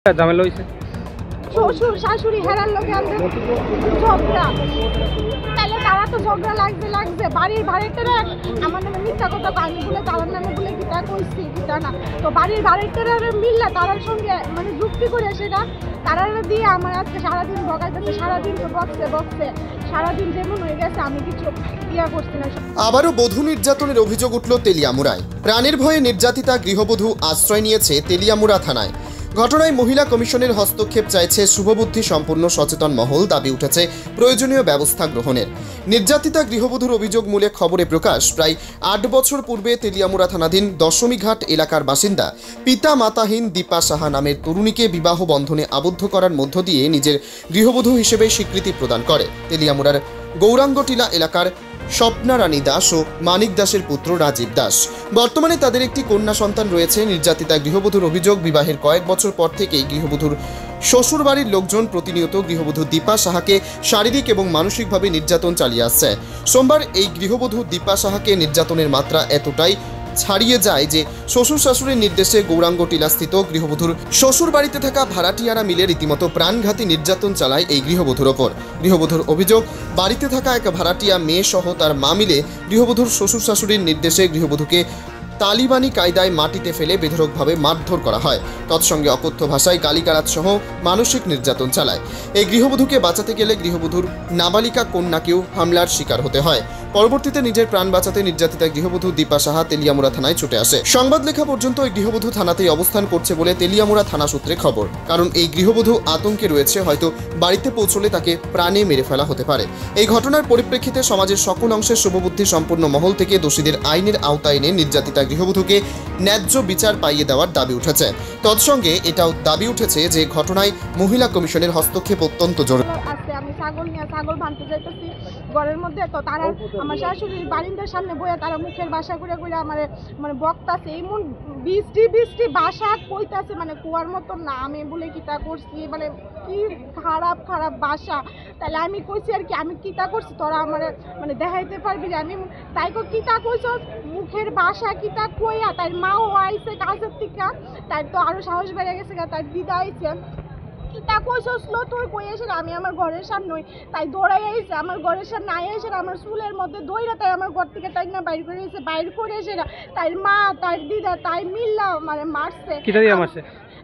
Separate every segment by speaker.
Speaker 1: ঝামেলা হইছে
Speaker 2: শ্বশুর শাশুড়ি হেরার লোকে ঝগড়া, তাহলে তারা তো ঝগড়া লাগছে বাড়ির ভাড়াটারা আমার নামে মিথ্যা কথা আমি বলে তার নামে বলে কিতা কইছি কিতা না, তো বাড়ির ভাড়াটারা মিললে তারার সঙ্গে মানে যুক্তি করে সেটা তারা দিয়ে আমার আজকে সারাদিন ভগাইতেছে, সারাদিন তো বকছে সারাদিন যেমন হয়ে গেছে আমি কিছু ইয়া করছি না।
Speaker 3: আবারও বধূ নির্যাতনের অভিযোগ উঠল তেলিয়ামুড়ায়। প্রাণের ভয়ে নির্যাতিতা গৃহবধূ আশ্রয় নিয়েছে তেলিয়ামুড়া থানায়। ঘটনায় মহিলা কমিশনের হস্তক্ষেপ চাইছে শুভবুদ্ধি সম্পন্ন সচেতন মহল। দাবি উঠেছে প্রয়োজনীয় ব্যবস্থা গ্রহণের। নির্যাতিতা গৃহবধূর অভিযোগ মূলে খবরে প্রকাশ, প্রায় ৮ বছর পূর্বে তেলিয়ামুড়া থানাধীন দশমীঘাট এলাকার বাসিন্দা পিতা মাতাহীন দীপা সাহা নামের তরুণীকে বিবাহ বন্ধনে আবদ্ধ করার মধ্য দিয়ে নিজের গৃহবধূ হিসেবে স্বীকৃতি প্রদান করে তেলিয়ামুড়ার গৌরাঙ্গটিলা এলাকার স্বপ্না রানী দাস ও মানিক দাসের পুত্র রাজীব দাস। বর্তমানে তাদের একটি কন্যা সন্তান রয়েছে। নির্যাতিতা গৃহবধূর অভিযোগ, বিবাহের কয়েক বছর পর থেকেই গৃহবধূর শ্বশুর বাড়ির লোকজন প্রতিনিয়ত গৃহবধূ দীপা সাহাকে শারীরিক এবং মানসিকভাবে নির্যাতন চালিয়ে আসছে। সোমবার এই গৃহবধূ দীপা সাহাকে নির্যাতনের মাত্রা এতটাই ছাড়িয়ে যায় যে শ্বশুর শাশুড়ির নির্দেশে গৌরাঙ্গটিলাস্থিত গৃহবধূর শ্বশুর বাড়িতে থাকা ভাড়াটিয়ারা মিলে রীতিমতো প্রাণঘাতী নির্যাতন চালায় এই গৃহবধূর ওপর। গৃহবধূর অভিযোগ, বাড়িতে থাকা এক ভাড়াটিয়া মেয়ে সহ তার মা মিলে গৃহবধূর শ্বশুর শাশুড়ির নির্দেশে গৃহবধূকে তালিবানি কায়দায় মাটিতে ফেলে বেধড়কভাবে মারধর করা হয়। তৎসঙ্গে অকথ্য ভাষায় গালিগালাজ সহ মানসিক নির্যাতন চালায়। এই গৃহবধূকে বাঁচাতে গেলে গৃহবধূর নাবালিকা কন্যাকেও হামলার শিকার হতে হয়। পরবর্তীতে নিজের প্রাণ বাঁচাতে নির্যাতিতা গৃহবধূ দীপা সাহা তেলিয়ামুড়া থানায় ছুটে আসে। সংবাদ লেখা পর্যন্ত এই গৃহবধূ থানাতেই অবস্থান করছে বলে তেলিয়ামুড়া থানা সূত্রে খবর। কারণ এই গৃহবধূ আতঙ্কে রয়েছে, হয়তো বাড়িতে পৌঁছলে তাকে প্রাণে মেরে ফেলা হতে পারে। এই ঘটনার পরিপ্রেক্ষিতে সমাজের সকল অংশের শুভবুদ্ধি সম্পন্ন মহল থেকে দোষীদের আইনের আওতায় এনে নির্যাতিতা গৃহবধূকে ন্যায্য বিচার পাইয়ে দেওয়ার দাবি উঠেছে। তৎসঙ্গে এটাও দাবি উঠেছে যে ঘটনায় মহিলা কমিশনের হস্তক্ষেপ অত্যন্ত জরুরি।
Speaker 2: আমি ছাগল ভাঙতে যাইতেছি ঘরের মধ্যে, তো তারা আমার শাশুড়ির বারিন্দার সামনে বইয়া তারা মুখের বাসা করে আমার মানে বক্তাছে, এমন বৃষ্টি বাসা কইতাছে, মানে কুয়ার মতো না আমি বলে কিতা করছি, মানে কি খারাপ বাসা। তাহলে আমি কইছি আর কি আমি কিতা করছি তোরা আমার মানে দেখাইতে পারবি যে আমি তাই কিতা কইছ মুখের বাসা কিতা কইয়া। তাই মাও আইছে কাজের থেকে, তাই তো আরো সাহস বেড়ে গেছে, তার দিদা আইছে কিতা কইছল তুই কই এসে আমি আমার ঘরের সামনে, তাই দৌড়াই আইছে আমার ঘরের সামনে আই এসে আমার চুলের মধ্যে দইরা তাই আমার ঘর থেকে টাইনা বাইর করে এসে তাই মা তার দিদা তাই মিল্লা মানে মারছে।
Speaker 1: কিটা দিয়ে মারছে?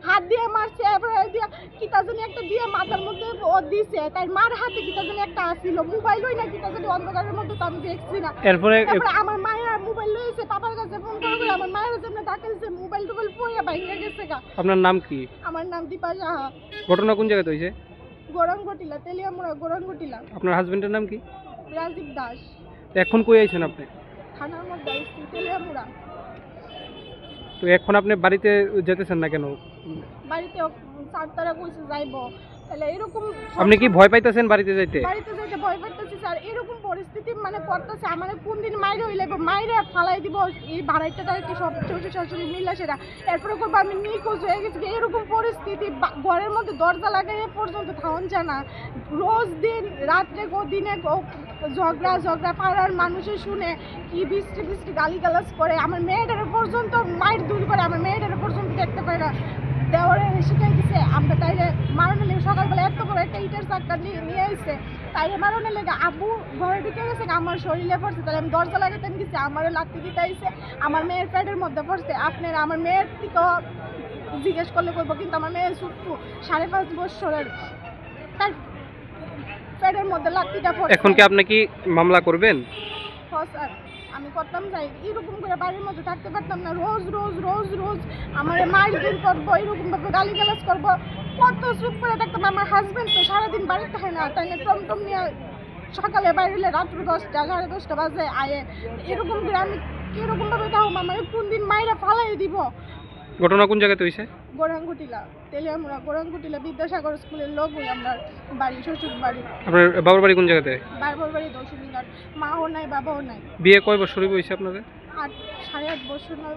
Speaker 2: হাত দিয়ে মারছে, এরপরে দিয়া কিতা জানি একটা দিয়ে মাথার মধ্যে ও দিছে, তাই মার হাতে কিতা জানি একটা আসিল, মোবাইল হই না কিতা জানি অন্ধকারের মধ্যে, তো আমি দেখছি না। এরপরে আমার মায়ের মোবাইল লইছে, পাপার কাছে ফোন করে আমার মায়ের সামনে ডাকাইছে, মোবাইল পড়ে বাইরে গেছে গা।
Speaker 1: আপনার নাম কি?
Speaker 2: আমার নাম দীপা সাহা।
Speaker 1: ঘটনা কোন জায়গাতে হইছে?
Speaker 2: গৌরাঙ্গটিলা, তেলিয়ামুড়া গৌরাঙ্গটিলা।
Speaker 1: আপনার হাজবেন্ডের নাম কি?
Speaker 2: রাজীব দাস।
Speaker 1: এখন কই আইছেন আপনি?
Speaker 2: থানার মধ্যে আইছি তেলিয়ামুড়া।
Speaker 1: তো এখন আপনি বাড়িতে যেতেছেন না কেন?
Speaker 2: বাড়িতে স্যার তারা কইছে যাইবো, তাহলে এরকম
Speaker 1: আপনি কি ভয় পাইতেছেন বাড়িতে যাইতে?
Speaker 2: বাড়িতে যাইতে ভয় পাইতেছি স্যার, এরকম পরিস্থিতি মানে পড়তেছে আমার কোন দিন মাইরে হইলে মাইরে ফালাই দিব এই ভাড়াইটা কি সব শ্বশুর শাশুড়ি মিলে সেটা, এরপরে করবো আমি নিখোঁজ হয়ে গেছি। এরকম পরিস্থিতি ঘরের মধ্যে দরজা লাগাই পর্যন্ত থাউন যায় না, রোজ দিন রাত্রে দিনে ঝগড়া পাড়ার মানুষে শুনে কি বৃষ্টি গালিগালাজ করে, আমার মেয়েটার পর্যন্ত মায়ের দূর করে, আমার মেয়েটার পর্যন্ত দেখতে পাই না। দেওয়ারে শিখাই দিছে আমরা তাইলে মারণে লেগে সকালবেলা এত বড় একটা ইটের চাক্কা নিয়ে আসছে, তাইলে মারণে লেগে আব্বু ঘরে ঢুকে গেছে, আমার শরীরে পড়ছে, তাহলে আমি দরজা লাগাতে গেছি, আমারও লাত্তি দিতে আইছে, আমার মেয়ের পেটের মধ্যে পড়ছে। আপনারা আমার মেয়ের থেকে জিজ্ঞেস করলে করবো, কিন্তু আমার মেয়ের ছোট্টু 5.5 বছরের, তার পেটের মধ্যে লাত্তিটা পড়ছে।
Speaker 1: এখন কি আপনি কি মামলা করবেন?
Speaker 2: স্যার আমি করতাম যাই, এরকম করে বাড়ির মধ্যে থাকতে পারতাম না, রোজ আমার মায়ের দূর করবো, এরকম ভাবে গালিগালাজ করবো, কত চুপ করে থাকতাম। আমার হাজবেন্ড তো সারাদিন বাড়িতে থাকে না, তাই না টমটম নিয়ে সকালে বাইরে হলে রাত্র 10টা 10:30 বাজে আয়ে, এরকম করে আমি কিরকম ভাবে তাও আমার কোন দিন মায়েরা ফালাই দিব।
Speaker 1: ঘটনা কোন জায়গাতে হইছে?
Speaker 2: গৌরাঙ্গটিলা, তেলিয়ামুড়া গৌরাঙ্গটিলা বিদ্যাসাগর স্কুলের লোক হই আমার বাড়ি, শ্বশুর বাড়ি।
Speaker 1: আপনার বাবার বাড়ি কোন জায়গাতে?
Speaker 2: বাবার বাড়ি দশমীঘাট, মাও নাই বাবাও নাই।
Speaker 1: বিয়ে কয় বছর হইছে আপনাদের?
Speaker 2: 8.5 বছর।